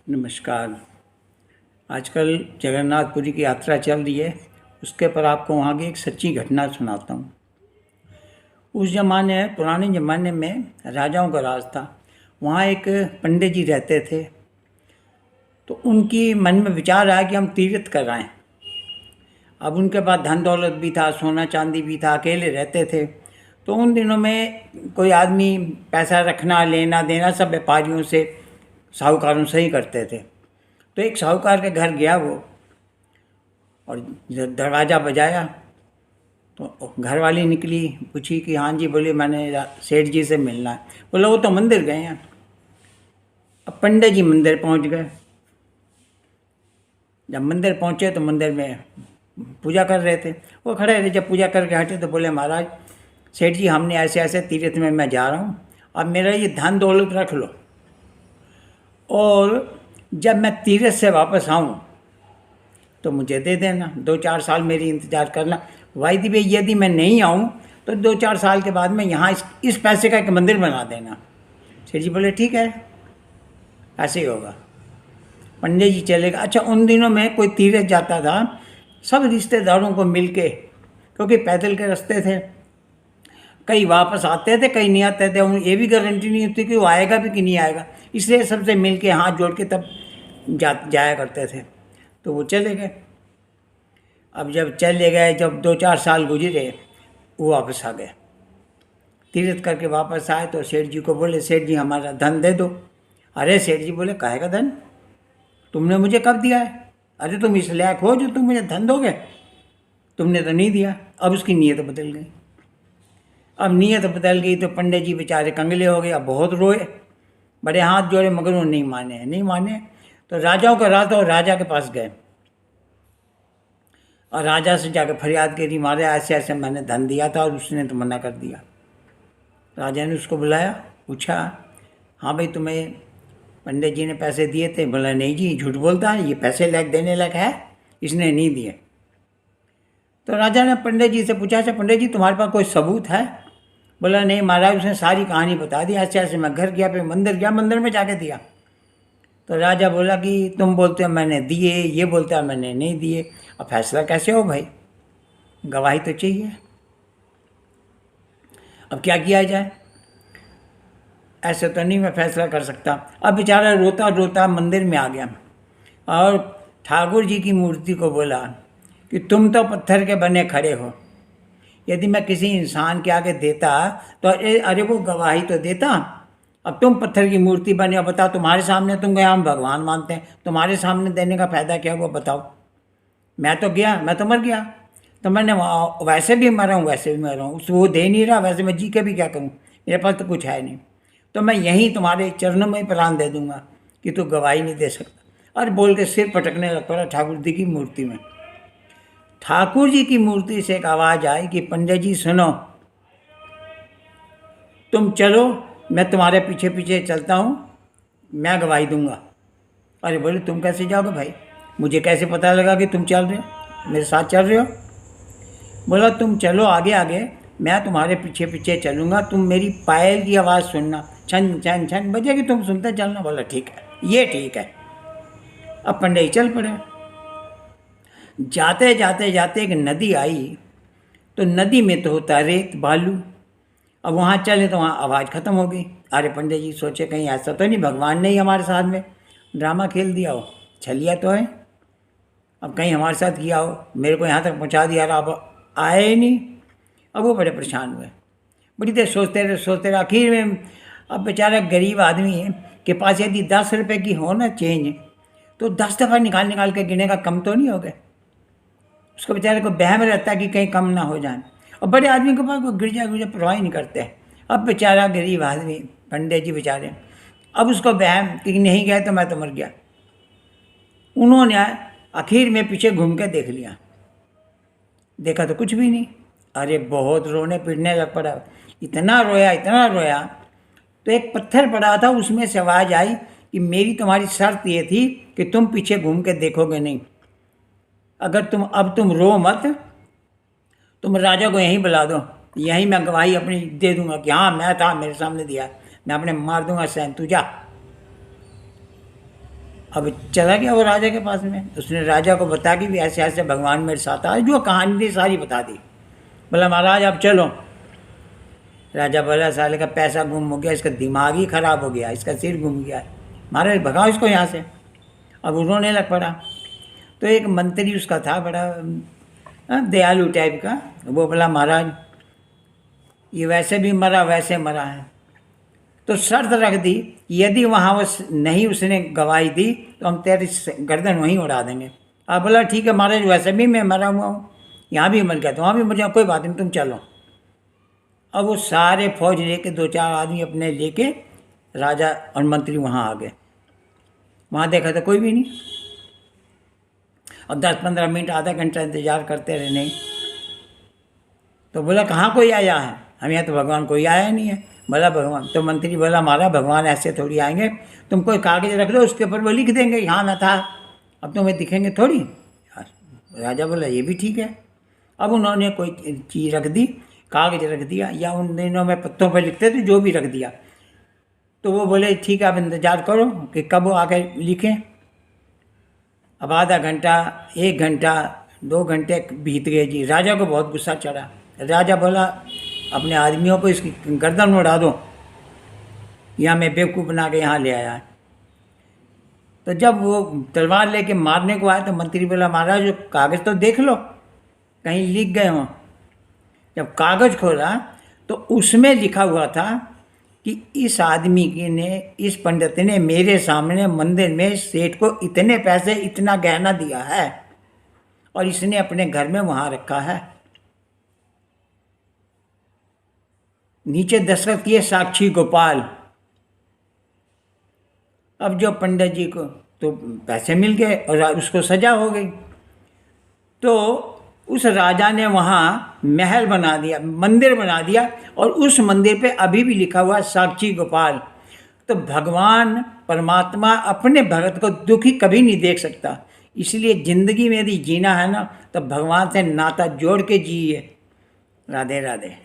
नमस्कार। आजकल जगन्नाथपुरी की यात्रा चल रही है, उसके पर आपको वहाँ की एक सच्ची घटना सुनाता हूँ। उस ज़माने पुराने ज़माने में राजाओं का राज था। वहाँ एक पंडित जी रहते थे, तो उनकी मन में विचार आया कि हम तीर्थ कराएं। अब उनके पास धन दौलत भी था, सोना चांदी भी था, अकेले रहते थे। तो उन दिनों में कोई आदमी पैसा रखना लेना देना सब व्यापारियों से, साहूकारों से ही करते थे। तो एक साहूकार के घर गया वो, और जब दरवाज़ा बजाया तो घरवाली निकली, पूछी कि हाँ जी बोलिए, मैंने सेठ जी से मिलना है। बोला वो तो मंदिर गए हैं। अब पंडित जी मंदिर पहुंच गए। जब मंदिर पहुंचे तो मंदिर में पूजा कर रहे थे। वो खड़े रहे, जब पूजा करके हटे तो बोले महाराज सेठ जी, हमने ऐसे ऐसे तीर्थ में मैं जा रहा हूँ, अब मेरा ये धन दौलत रख लो, और जब मैं तीर्थ से वापस आऊँ तो मुझे दे देना, 2-4 साल मेरी इंतज़ार करना। वायदी भाई यदि मैं नहीं आऊँ तो 2-4 साल के बाद में यहाँ इस पैसे का एक मंदिर बना देना। सेठ जी बोले ठीक है, ऐसे ही होगा। पंडित जी चले गए। अच्छा, उन दिनों में कोई तीर्थ जाता था, सब रिश्तेदारों को मिल के, क्योंकि पैदल के रास्ते थे, कई वापस आते थे कई नहीं आते थे, उन्हें ये भी गारंटी नहीं होती कि वो आएगा भी कि नहीं आएगा, इसलिए सबसे मिल के हाथ जोड़ के तब जाया करते थे। तो वो चले गए। अब जब चले गए, जब 2-4 साल गुजरे, वो वापस आ गए। तीर्थ करके वापस आए तो सेठ जी को बोले, सेठ जी हमारा धन दे दो। अरे सेठ जी बोले, काहे का धन, तुमने मुझे कब दिया है? अरे तुम इस लायक हो जो तुम मुझे धन दोगे? तुमने तो नहीं दिया। अब उसकी नीयत बदल गई। अब नीयत बदल गई तो पंडित जी बेचारे कंगले हो गए। अब बहुत रोए, बड़े हाथ जोड़े, मगर वो नहीं माने, नहीं माने। तो राजाओं का राज था, और राजा के पास गए और राजा से जाकर फरियाद करी, मारे ऐसे ऐसे मैंने धन दिया था और उसने तो मना कर दिया। राजा ने उसको बुलाया, पूछा हाँ भाई, तुम्हें पंडित जी ने पैसे दिए थे? बोला नहीं जी, झूठ बोलता है, ये पैसे लायक देने लायक है, इसने नहीं दिए। तो राजा ने पंडित जी से पूछा, अच्छा पंडित जी तुम्हारे पास कोई सबूत है? बोला नहीं महाराज, उसने सारी कहानी बता दी, ऐसे ऐसे मैं घर गया, फिर मंदिर गया, मंदिर में जाके दिया। तो राजा बोला कि तुम बोलते हो मैंने दिए, ये बोलता है मैंने नहीं दिए, अब फैसला कैसे हो भाई? गवाही तो चाहिए। अब क्या किया जाए? ऐसे तो नहीं मैं फैसला कर सकता। अब बेचारा रोता रोता मंदिर में आ गया और ठाकुर जी की मूर्ति को बोला कि तुम तो पत्थर के बने खड़े हो, यदि मैं किसी इंसान के आगे देता तो अरे वो गवाही तो देता। अब तुम पत्थर की मूर्ति बने हो, बताओ तुम्हारे सामने तुम गए, हम भगवान मानते हैं, तुम्हारे सामने देने का फ़ायदा क्या हुआ बताओ? मैं तो गया, मैं तो मर गया, तो मैंने वैसे भी मरा हूँ वैसे भी मरा हूँ, वो दे नहीं रहा, वैसे मैं जी के भी क्या करूँ, मेरे पास तो कुछ है नहीं, तो मैं यहीं तुम्हारे चरणों में प्राण दे दूंगा कि तू गवाही नहीं दे सकता। और बोल के सिर पटकने लग पड़ा ठाकुर जी की मूर्ति में। ठाकुर जी की मूर्ति से एक आवाज़ आई कि पंडित जी सुनो, तुम चलो, मैं तुम्हारे पीछे पीछे चलता हूँ, मैं गवाही दूंगा। अरे बोले तुम कैसे जाओगे भाई, मुझे कैसे पता लगा कि तुम चल रहे हो, मेरे साथ चल रहे हो? बोला तुम चलो आगे आगे, मैं तुम्हारे पीछे पीछे चलूँगा, तुम मेरी पायल की आवाज़ सुनना, छन छन छन बजेगी, तुम सुनते चलना। बोला ठीक है, ये ठीक है। अब पंडित चल पड़े। जाते जाते जाते एक नदी आई, तो नदी में तो होता रेत बालू। अब वहाँ चले तो वहाँ आवाज़ ख़त्म हो गई। अरे पंडित जी सोचे कहीं ऐसा तो नहीं भगवान ने ही हमारे साथ में ड्रामा खेल दिया हो, छलिया तो है, अब कहीं हमारे साथ किया हो, मेरे को यहाँ तक पहुँचा दिया, अब आए ही नहीं। अब वो बड़े परेशान हुए, बड़ी देर सोचते रहे। आखिर में अब बेचारा गरीब आदमी है के पास यदि 10 रुपये की हो ना चेंज, तो 10 दफ़ा निकाल निकाल के गिनेगा, कम तो नहीं हो गए। उसको बेचारे को बहम रहता है कि कहीं कम ना हो जाए, और बड़े आदमी के पास वो गिरजा परवाह ही नहीं करते। अब बेचारा गरीब आदमी पंडित जी बेचारे, अब उसको बहम कि नहीं गए तो मैं तो मर गया। उन्होंने आखिर में पीछे घूम के देख लिया, देखा तो कुछ भी नहीं। अरे बहुत रोने पीटने लग पड़ा, इतना रोया, तो एक पत्थर पड़ा था, उसमें से आवाज़ आई कि मेरी तुम्हारी शर्त ये थी कि तुम पीछे घूम के देखोगे नहीं, अगर तुम रो मत, तुम राजा को यहीं बुला दो, यहीं मैं गवाही अपनी दे दूंगा कि हाँ मैं था, मेरे सामने दिया, मैं अपने मार दूंगा सहन, तू जा। अब चला गया वो राजा के पास में, उसने राजा को बता कि भी ऐसे ऐसे भगवान मेरे साथ आए, जो कहानी थी सारी बता दी। बोला महाराज अब चलो। राजा बोला साले का पैसा गुम हो गया, इसका दिमाग ही खराब हो गया, इसका सिर घूम गया, महाराज भगाओ इसको यहाँ से। अब वो रोने लग पड़ा। तो एक मंत्री उसका था बड़ा दयालु टाइप का, वो बोला महाराज ये वैसे भी मरा वैसे मरा है, तो शर्त रख दी यदि वहाँ वो नहीं उसने गवाही दी तो हम तेरी गर्दन वहीं उड़ा देंगे। अब बोला ठीक है महाराज, वैसे भी मैं मरा हुआ हूँ, यहाँ भी मर गया तो वहाँ भी मर जाऊँ, कोई बात नहीं तुम चलो। अब वो सारे फौज लेके 2-4 आदमी अपने लेके राजा और मंत्री वहाँ आ गए। वहाँ देखा तो कोई भी नहीं, और 10-15 मिनट आधा घंटा इंतज़ार करते रहे, नहीं। तो बोला कहाँ कोई आया है, हम यहाँ तो भगवान कोई आया नहीं है। बोला भगवान, तो मंत्री बोला हमारा भगवान ऐसे थोड़ी आएंगे, तुम कोई कागज़ रख दो उसके ऊपर वो लिख देंगे यहाँ न था, अब तुम्हें दिखेंगे थोड़ी। राजा बोला ये भी ठीक है। अब उन्होंने कोई चीज़ रख दी, कागज़ रख दिया, या उन दिनों में पत्तों पर लिखते थे, जो भी रख दिया। तो वो बोले ठीक है आप इंतज़ार करो कि कब वो आके लिखें। अब आधा घंटा, 1 घंटा, 2 घंटे बीत गए जी। राजा को बहुत गुस्सा चढ़ा। राजा बोला अपने आदमियों को इसकी गर्दन उड़ा दो, या मैं बेवकूफ़ बना के यहाँ ले आया है। तो जब वो तलवार लेके मारने को आया तो मंत्री बोला महाराज जो कागज़ तो देख लो कहीं लिख गए हों। जब कागज़ खोला तो उसमें लिखा हुआ था कि इस आदमी ने, इस पंडित ने मेरे सामने मंदिर में सेठ को इतने पैसे, इतना गहना दिया है और इसने अपने घर में वहाँ रखा है। नीचे दस्तखत किए साक्षी गोपाल। अब जो पंडित जी को तो पैसे मिल गए और उसको सजा हो गई। तो उस राजा ने वहाँ महल बना दिया, मंदिर बना दिया, और उस मंदिर पे अभी भी लिखा हुआ साक्षी गोपाल। तो भगवान परमात्मा अपने भगत को दुखी कभी नहीं देख सकता, इसलिए ज़िंदगी में यदि जीना है ना तो भगवान से नाता जोड़ के जिए। राधे राधे।